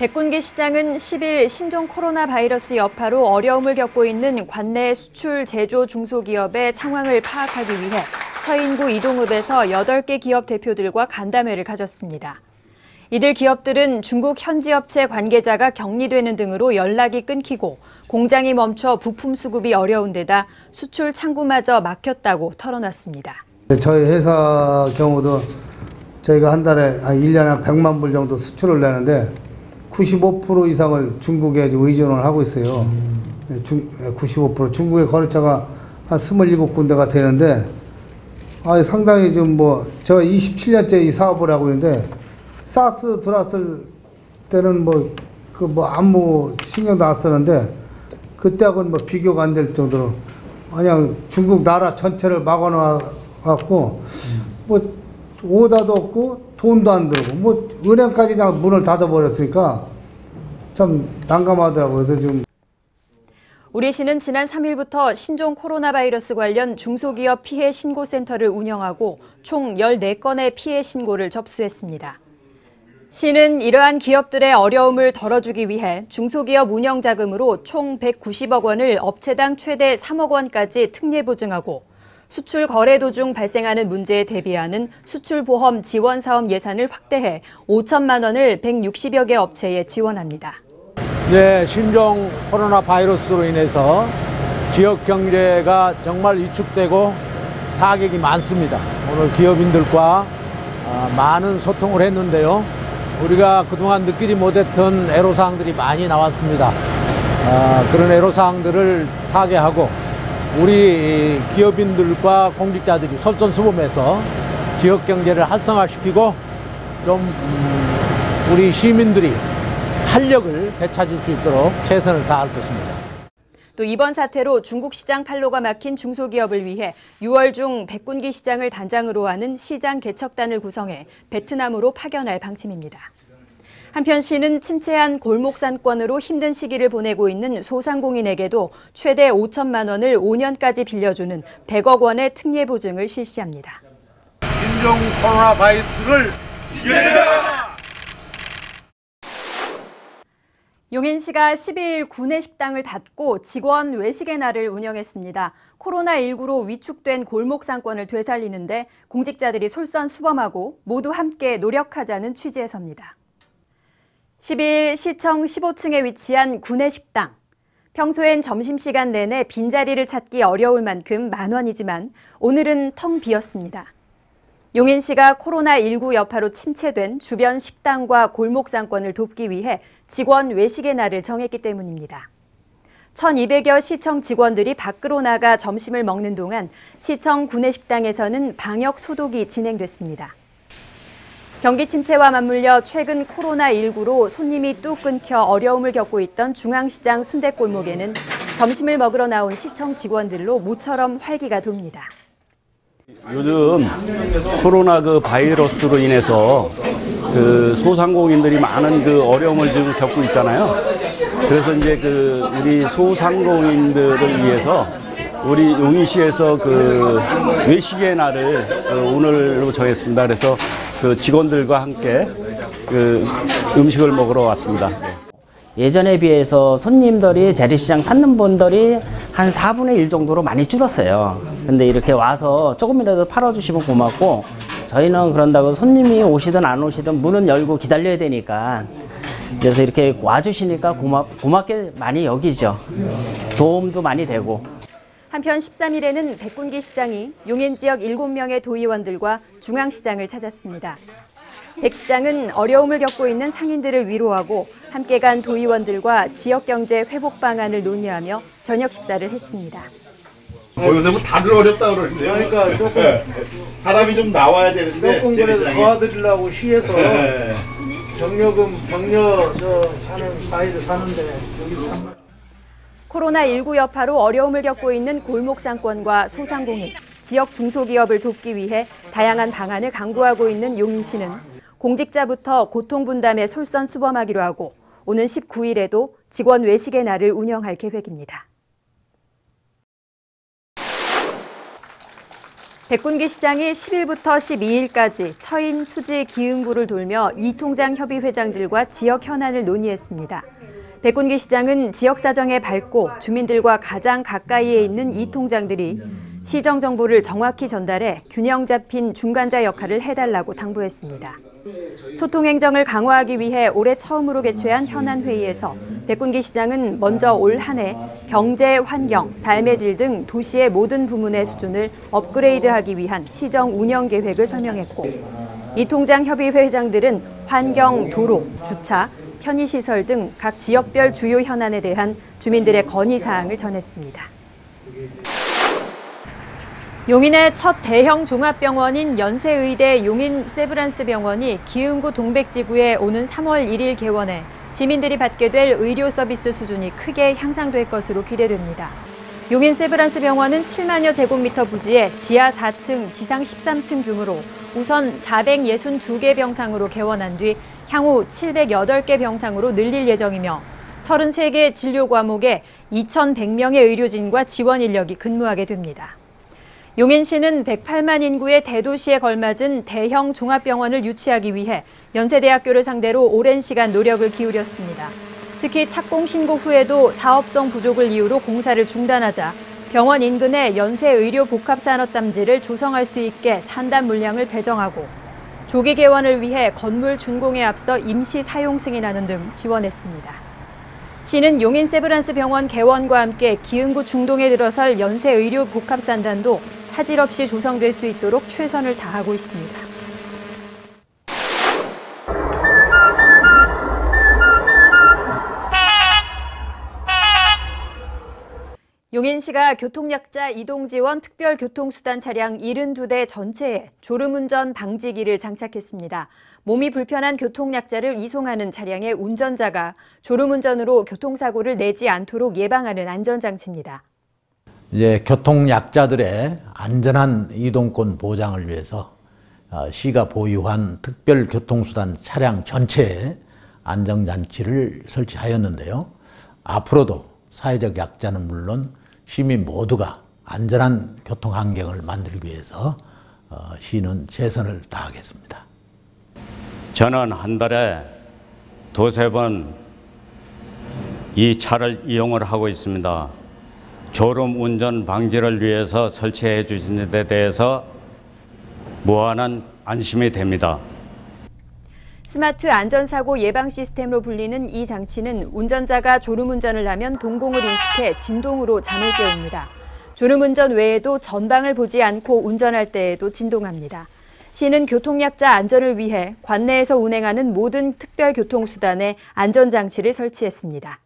백군기 시장은 10일 신종 코로나 바이러스 여파로 어려움을 겪고 있는 관내 수출 제조 중소기업의 상황을 파악하기 위해 처인구 이동읍에서 8개 기업 대표들과 간담회를 가졌습니다. 이들 기업들은 중국 현지 업체 관계자가 격리되는 등으로 연락이 끊기고 공장이 멈춰 부품 수급이 어려운 데다 수출 창구마저 막혔다고 털어놨습니다. 저희 회사 경우도 저희가 한 달에 1년에 100만 불 정도 수출을 내는데 95% 이상을 중국에 의존을 하고 있어요. 95% 중국의 거래처가 한 27군데가 되는데 상당히 저 27년째 이 사업을 하고 있는데 사스 들어왔을 때는 아무 신경도 안 쓰는데 그때하고는 비교가 안 될 정도로 그냥 중국 나라 전체를 막아놔갖고 오다도 없고 돈도 안 들고 은행까지 그냥 문을 닫아버렸으니까 참 난감하더라고요. 그래서 좀. 우리 시는 지난 3일부터 신종 코로나 바이러스 관련 중소기업 피해 신고센터를 운영하고 총 14건의 피해 신고를 접수했습니다. 시는 이러한 기업들의 어려움을 덜어주기 위해 중소기업 운영자금으로 총 190억 원을 업체당 최대 3억 원까지 특례 보증하고 수출 거래 도중 발생하는 문제에 대비하는 수출보험 지원사업 예산을 확대해 5천만 원을 160여 개 업체에 지원합니다. 네, 신종 코로나 바이러스로 인해서 지역 경제가 정말 위축되고 타격이 많습니다. 오늘 기업인들과 많은 소통을 했는데요. 우리가 그동안 느끼지 못했던 애로사항들이 많이 나왔습니다. 그런 애로사항들을 타개하고 우리 기업인들과 공직자들이 솔선수범해서 지역 경제를 활성화시키고 우리 시민들이 활력을 되찾을 수 있도록 최선을 다할 것입니다. 또 이번 사태로 중국 시장 판로가 막힌 중소기업을 위해 6월 중 백군기 시장을 단장으로 하는 시장 개척단을 구성해 베트남으로 파견할 방침입니다. 한편 시는 침체한 골목상권으로 힘든 시기를 보내고 있는 소상공인에게도 최대 5천만 원을 5년까지 빌려주는 100억 원의 특례 보증을 실시합니다. 신종 코로나 바이러스를 이겨내자! 용인시가 12일 구내식당을 닫고 직원 외식의 날을 운영했습니다. 코로나19로 위축된 골목상권을 되살리는데 공직자들이 솔선수범하고 모두 함께 노력하자는 취지에서입니다. 12일 시청 15층에 위치한 구내식당. 평소엔 점심시간 내내 빈자리를 찾기 어려울 만큼 만원이지만 오늘은 텅 비었습니다. 용인시가 코로나19 여파로 침체된 주변 식당과 골목상권을 돕기 위해 직원 외식의 날을 정했기 때문입니다. 1,200여 시청 직원들이 밖으로 나가 점심을 먹는 동안 시청 구내식당에서는 방역 소독이 진행됐습니다. 경기 침체와 맞물려 최근 코로나19로 손님이 뚝 끊겨 어려움을 겪고 있던 중앙시장 순댓골목에는 점심을 먹으러 나온 시청 직원들로 모처럼 활기가 돕니다. 요즘 코로나 바이러스로 인해서 소상공인들이 많은 어려움을 지금 겪고 있잖아요. 그래서 이제 우리 소상공인들을 위해서 우리 용인시에서 외식의 날을 오늘로 정했습니다. 그래서 직원들과 함께 음식을 먹으러 왔습니다. 예전에 비해서 손님들이 재래시장 찾는 분들이 한 4분의 1 정도로 많이 줄었어요. 근데 이렇게 와서 조금이라도 팔아주시면 고맙고, 저희는 그런다고 손님이 오시든 안 오시든 문은 열고 기다려야 되니까, 그래서 이렇게 와주시니까 고맙게 많이 여기죠. 도움도 많이 되고. 한편 13일에는 백군기 시장이 용인 지역 7명의 도의원들과 중앙시장을 찾았습니다. 백 시장은 어려움을 겪고 있는 상인들을 위로하고 함께 간 도의원들과 지역경제 회복 방안을 논의하며 저녁 식사를 했습니다. 요새 다들 어렵다 그러는데요. 그러니까 조금 사람이 좀 나와야 되는데 조금 그래도 도와드리려고 시에서 격려금 사는 사이를 사는데 여기 참. 코로나19 여파로 어려움을 겪고 있는 골목상권과 소상공인, 지역 중소기업을 돕기 위해 다양한 방안을 강구하고 있는 용인시는 공직자부터 고통분담에 솔선수범하기로 하고 오는 19일에도 직원 외식의 날을 운영할 계획입니다. 백군기 시장이 10일부터 12일까지 처인, 수지, 기흥구를 돌며 이통장 협의 회장들과 지역 현안을 논의했습니다. 백군기 시장은 지역 사정에 밝고 주민들과 가장 가까이에 있는 이통장들이 시정 정보를 정확히 전달해 균형 잡힌 중간자 역할을 해달라고 당부했습니다. 소통 행정을 강화하기 위해 올해 처음으로 개최한 현안 회의에서 백군기 시장은 먼저 올 한 해 경제, 환경, 삶의 질 등 도시의 모든 부문의 수준을 업그레이드하기 위한 시정 운영 계획을 설명했고, 이통장 협의회 회장들은 환경, 도로, 주차, 편의시설 등 각 지역별 주요 현안에 대한 주민들의 건의사항을 전했습니다. 용인의 첫 대형 종합병원인 연세의대 용인 세브란스 병원이 기흥구 동백지구에 오는 3월 1일 개원해 시민들이 받게 될 의료 서비스 수준이 크게 향상될 것으로 기대됩니다. 용인 세브란스 병원은 7만여 제곱미터 부지에 지하 4층, 지상 13층 규모로 우선 462개 병상으로 개원한 뒤 향후 708개 병상으로 늘릴 예정이며 33개 진료 과목에 2,100명의 의료진과 지원 인력이 근무하게 됩니다. 용인시는 108만 인구의 대도시에 걸맞은 대형 종합병원을 유치하기 위해 연세대학교를 상대로 오랜 시간 노력을 기울였습니다. 특히 착공 신고 후에도 사업성 부족을 이유로 공사를 중단하자 병원 인근에 연세의료복합산업단지를 조성할 수 있게 산단 물량을 배정하고 조기 개원을 위해 건물 준공에 앞서 임시 사용 승인하는 등 지원했습니다. 시는 용인 세브란스 병원 개원과 함께 기흥구 중동에 들어설 연세의료복합산단도 차질 없이 조성될 수 있도록 최선을 다하고 있습니다. 용인시가 교통약자 이동지원 특별교통수단 차량 72대 전체에 졸음운전 방지기를 장착했습니다. 몸이 불편한 교통약자를 이송하는 차량의 운전자가 졸음운전으로 교통사고를 내지 않도록 예방하는 안전장치입니다. 이제 교통약자들의 안전한 이동권 보장을 위해서 시가 보유한 특별교통수단 차량 전체에 안전장치를 설치하였는데요. 앞으로도 사회적 약자는 물론 시민 모두가 안전한 교통환경을 만들기 위해서 시는 최선을 다하겠습니다. 저는 한 달에 두세 번 이 차를 이용을 하고 있습니다. 졸음 운전 방지를 위해서 설치해 주신 데 대해서 무한한 안심이 됩니다. 스마트 안전사고 예방 시스템으로 불리는 이 장치는 운전자가 졸음운전을 하면 동공을 인식해 진동으로 잠을 깨웁니다. 졸음운전 외에도 전방을 보지 않고 운전할 때에도 진동합니다. 시는 교통약자 안전을 위해 관내에서 운행하는 모든 특별교통수단에 안전장치를 설치했습니다.